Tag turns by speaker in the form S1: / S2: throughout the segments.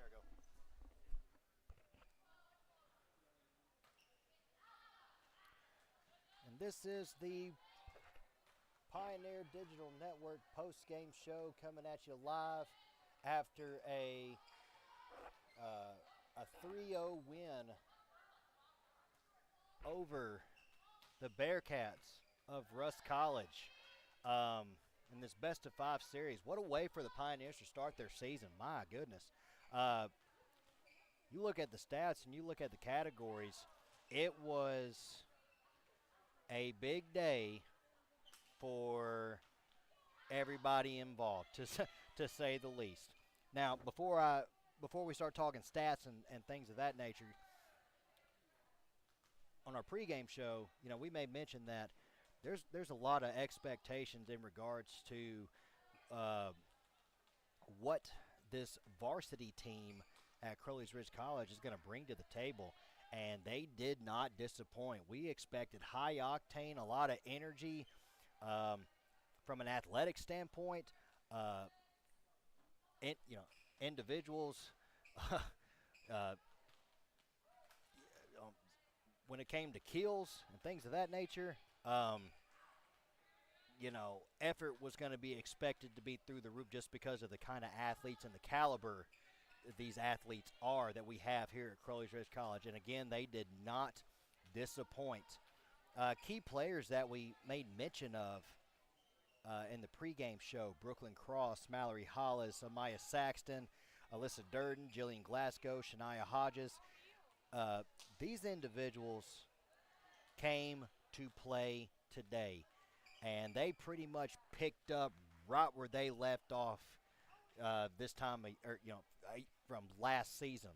S1: There we go. And this is the Pioneer Digital Network post-game show coming at you live after a 3-0 win over the Bearcats of Rusk College in this best-of-5 series. What a way for the Pioneers to start their season. My goodness. You look at the stats and you look at the categories, it was a big day for everybody involved, to say the least. Now, before we start talking stats and things of that nature, on our pregame show, we may mention that there's a lot of expectations in regards to what this varsity team at Crowley's Ridge College is going to bring to the table, and they did not disappoint. We expected high octane, a lot of energy from an athletic standpoint. Individuals. When it came to kills and things of that nature, effort was going to be expected to be through the roof just because of the kind of athletes and the caliber these athletes are that we have here at Crowley's Ridge College. And again, they did not disappoint. Key players that we made mention of in the pregame show: Brooklyn Cross, Mallory Hollis, Amaya Saxton, Alyssa Durden, Jillian Glasgow, Shania Hodges. These individuals came to play today, and they pretty much picked up right where they left off this time, from last season.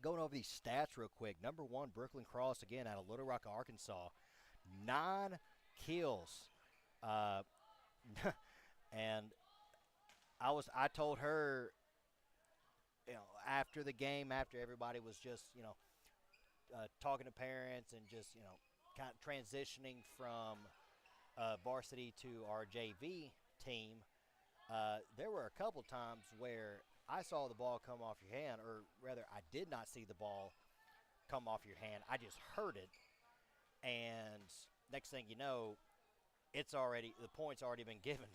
S1: Going over these stats real quick. Number one, Brooklyn Cross, again, out of Little Rock, Arkansas. 9 kills. And I told her, after the game, after everybody was just, talking to parents and just, kind of transitioning from varsity to our JV team, there were a couple times where I saw the ball come off your hand, or rather I did not see the ball come off your hand. I just heard it, and next thing you know, the point's already been given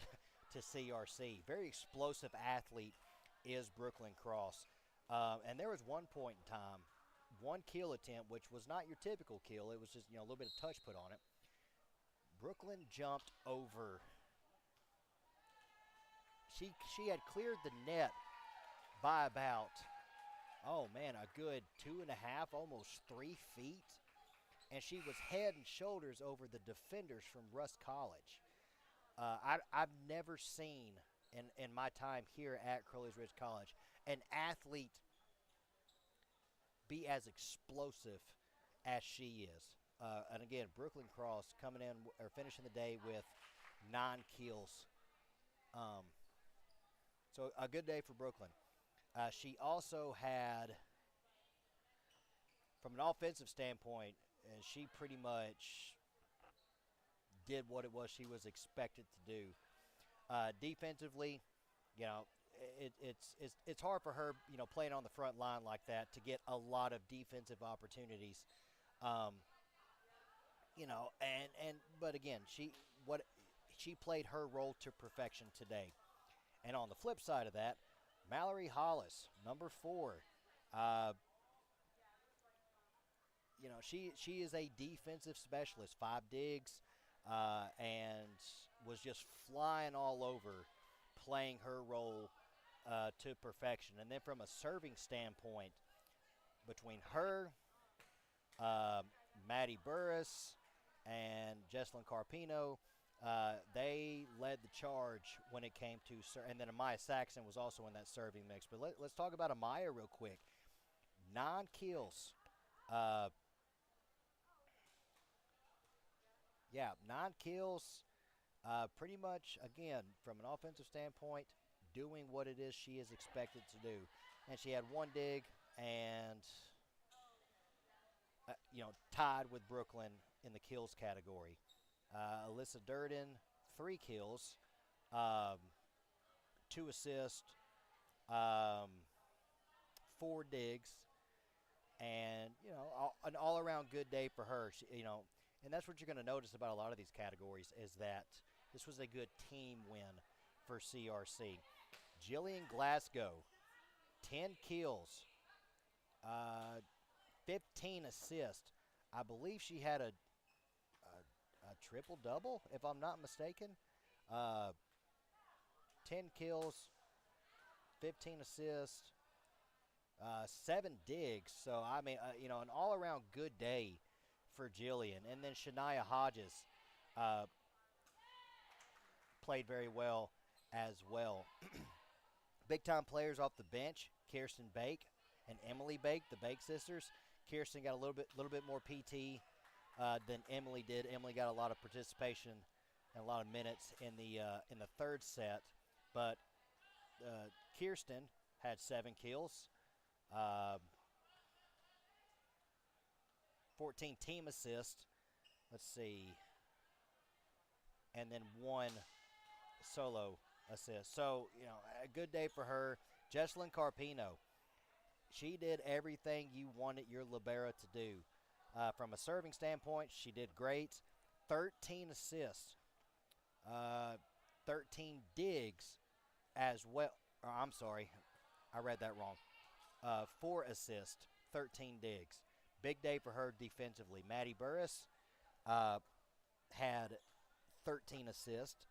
S1: to CRC. Very explosive athlete is Brooklyn Cross. And there was one point in time, one kill attempt, which was not your typical kill. It was just, a little bit of touch put on it. Brooklyn jumped over. She had cleared the net by about, a good 2.5, almost 3 feet. And she was head and shoulders over the defenders from Rusk College. I've never seen in my time here at Crowley's Ridge College an athlete be as explosive as she is. And again, Brooklyn Cross coming in or finishing the day with 9 kills. So a good day for Brooklyn. She also had, from an offensive standpoint, she pretty much did what it was she was expected to do. Defensively, it's hard for her, playing on the front line like that, to get a lot of defensive opportunities. But again, she played her role to perfection today. And on the flip side of that, Mallory Hollis, number 4. She is a defensive specialist, 5 digs, and was just flying all over, playing her role to perfection. And then from a serving standpoint, between her, Maddie Burris, and Jesselyn Carpino, they led the charge when it came to and then Amaya Saxon was also in that serving mix. But let's talk about Amaya real quick. 9 kills. 9 kills. Pretty much, again, from an offensive standpoint, doing what it is she is expected to do. And she had 1 dig and, tied with Brooklyn in the kills category. Alyssa Durden, 3 kills, 2 assists, 4 digs, and an all-around good day for her. And that's what you're going to notice about a lot of these categories is that this was a good team win for CRC. Jillian Glasgow, 10 kills, 15 assists. I believe she had a triple-double, if I'm not mistaken. 10 kills, 15 assists, 7 digs. So, I mean, an all-around good day for Jillian. And then Shania Hodges played very well as well. Big-time players off the bench, Kirsten Bake and Emily Bake, the Bake sisters. Kirsten got a little bit more PT than Emily did. Emily got a lot of participation and a lot of minutes in the third set, but Kirsten had 7 kills, 14 team assists. Let's see, and then 1 solo assist. So a good day for her. Jesselyn Carpino, she did everything you wanted your libero to do. From a serving standpoint, she did great. 13 assists, 13 digs as well. I'm sorry, I read that wrong. 4 assists, 13 digs. Big day for her defensively. Maddie Burris had 13 assists.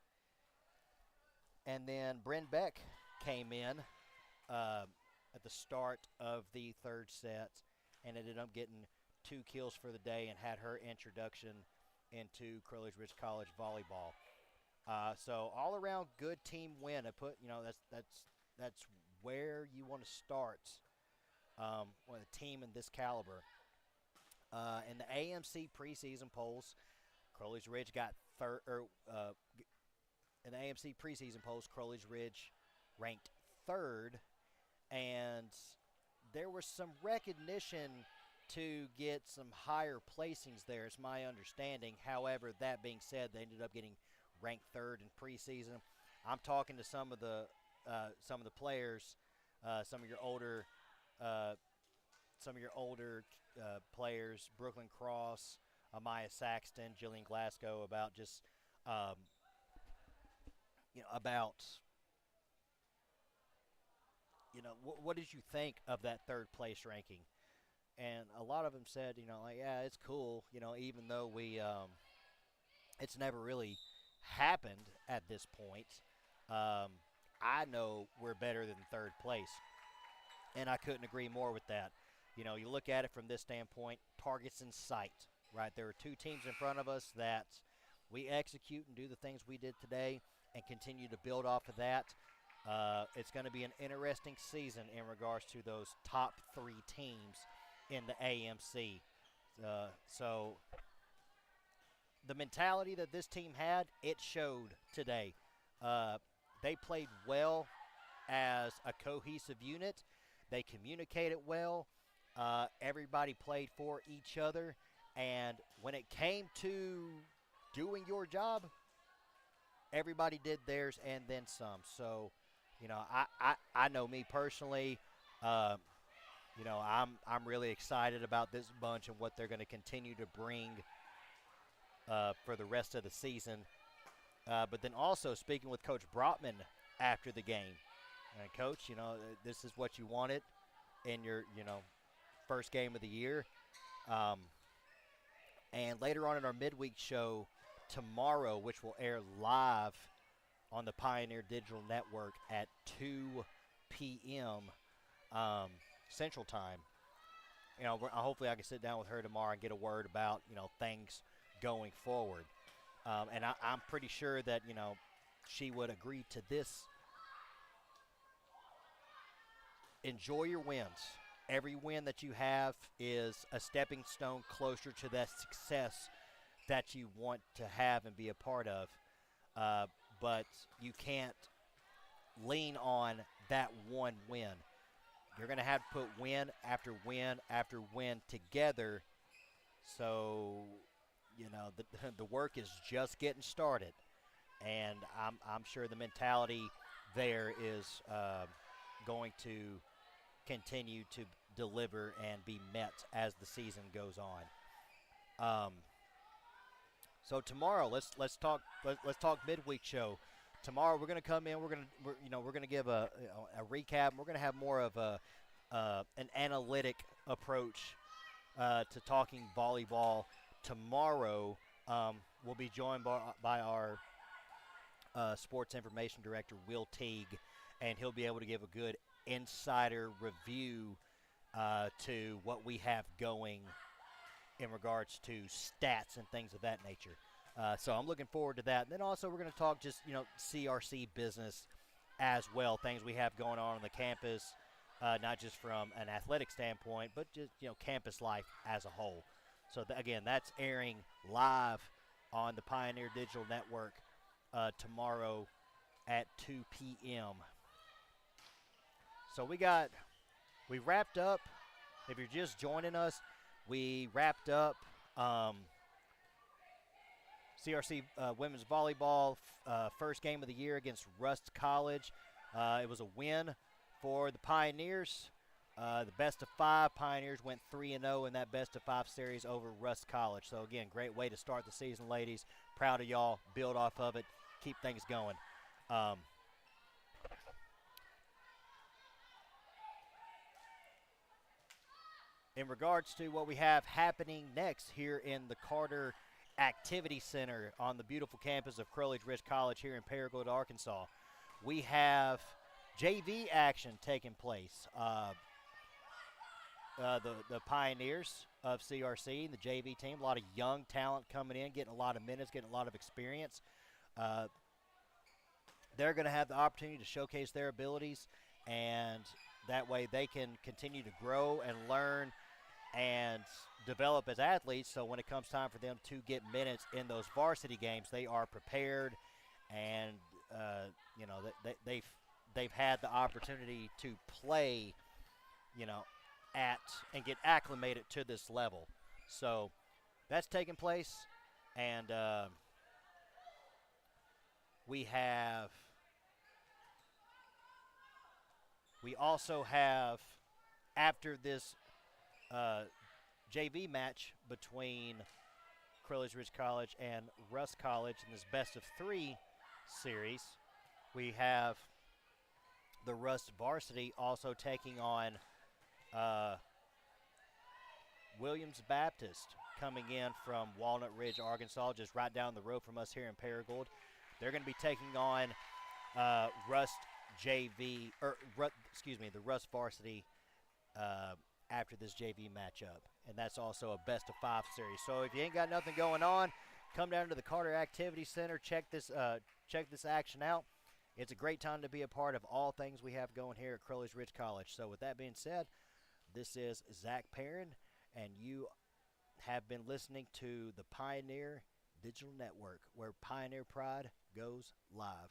S1: And then Bryn Beck came in at the start of the third set and ended up getting 2 kills for the day and had her introduction into Crowley's Ridge College volleyball. So all around good team win. I put that's where you want to start with a team in this caliber. In the AMC preseason polls, Crowley's Ridge got third. In the AMC preseason polls, Crowley's Ridge ranked 3rd, and there was some recognition to get some higher placings there, is my understanding. However, that being said, they ended up getting ranked 3rd in preseason. I'm talking to some of the players, some of your older players, Brooklyn Cross, Amaya Saxton, Jillian Glasgow, about just what did you think of that 3rd place ranking? And a lot of them said, yeah, it's cool, even though it's never really happened at this point. I know we're better than 3rd place, and I couldn't agree more with that. You look at it from this standpoint, targets in sight, right? There are 2 teams in front of us that we execute and do the things we did today and continue to build off of that. It's going to be an interesting season in regards to those top 3 teams in the AMC. So the mentality that this team had, it showed today. They played well as a cohesive unit. They communicated well. Everybody played for each other. And when it came to doing your job, everybody did theirs and then some. So, I know me personally, I'm really excited about this bunch and what they're going to continue to bring for the rest of the season. But then also speaking with Coach Brotman after the game. Coach, this is what you wanted in your, first game of the year. And later on in our midweek show tomorrow, which will air live on the Pioneer Digital Network at 2 p.m. Central Time, hopefully I can sit down with her tomorrow and get a word about, things going forward. And I'm pretty sure that, she would agree to this. Enjoy your wins. Every win that you have is a stepping stone closer to that success that you want to have and be a part of. But you can't lean on that one win. You're going to have to put win after win after win together. So, the work is just getting started. And I'm sure the mentality there is going to continue to deliver and be met as the season goes on. So tomorrow, let's talk midweek show. Tomorrow we're going to come in. We're going to give a recap. We're going to have more of an analytic approach to talking volleyball. Tomorrow we'll be joined by our sports information director, Will Teague, and he'll be able to give a good insider review to what we have going in regards to stats and things of that nature. So I'm looking forward to that. And then also we're going to talk just, CRC business as well, things we have going on the campus, not just from an athletic standpoint, but just, campus life as a whole. So, again, that's airing live on the Pioneer Digital Network tomorrow at 2 p.m. So we wrapped up. If you're just joining us, we wrapped up CRC women's volleyball first game of the year against Rust College. It was a win for the Pioneers. The best of 5 Pioneers went 3-0 in that best of 5 series over Rust College. So, again, great way to start the season, ladies. Proud of y'all. Build off of it. Keep things going. In regards to what we have happening next here in the Carter Activity Center on the beautiful campus of Crowley Ridge College here in Paragould, Arkansas, we have JV action taking place. The Pioneers of CRC, the JV team, a lot of young talent coming in, getting a lot of minutes, getting a lot of experience. They're going to have the opportunity to showcase their abilities, and that way they can continue to grow and learn and develop as athletes. So when it comes time for them to get minutes in those varsity games, they are prepared, and they've had the opportunity to play, at and get acclimated to this level. So that's taking place, and we also have, after this JV match between Crowley Ridge College and Rust College in this best of 3 series, we have the Rust varsity also taking on Williams Baptist, coming in from Walnut Ridge, Arkansas, just right down the road from us here in Paragould. They're going to be taking on Rust JV, the Rust varsity after this JV matchup, and that's also a best of 5 series. So if you ain't got nothing going on, come down to the Carter Activity Center, check this action out. It's a great time to be a part of all things we have going here at Crowley Ridge College. So with that being said, this is Zach Perrin, and you have been listening to the Pioneer Digital Network, where Pioneer Pride goes live.